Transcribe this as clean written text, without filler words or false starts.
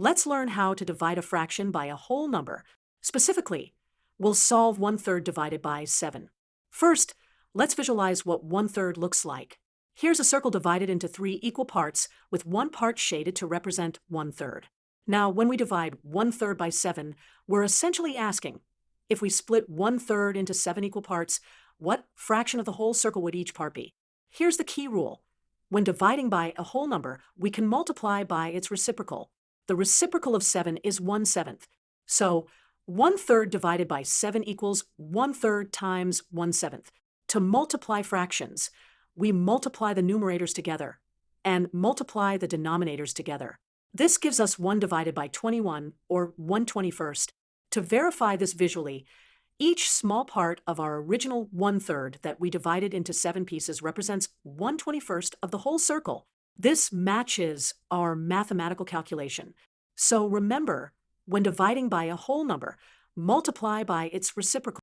Let's learn how to divide a fraction by a whole number. Specifically, we'll solve 1/3 divided by 7. First, let's visualize what 1/3 looks like. Here's a circle divided into 3 equal parts, with one part shaded to represent 1/3. Now, when we divide 1/3 by 7, we're essentially asking, if we split 1/3 into 7 equal parts, what fraction of the whole circle would each part be? Here's the key rule. When dividing by a whole number, we can multiply by its reciprocal. The reciprocal of 7 is 1/7. So 1/3 divided by 7 equals 1/3 times 1/7. To multiply fractions, we multiply the numerators together and multiply the denominators together. This gives us 1 divided by 21, or 1/21. To verify this visually, each small part of our original 1/3 that we divided into 7 pieces represents 1/21 of the whole circle. This matches our mathematical calculation. So remember, when dividing by a whole number, multiply by its reciprocal.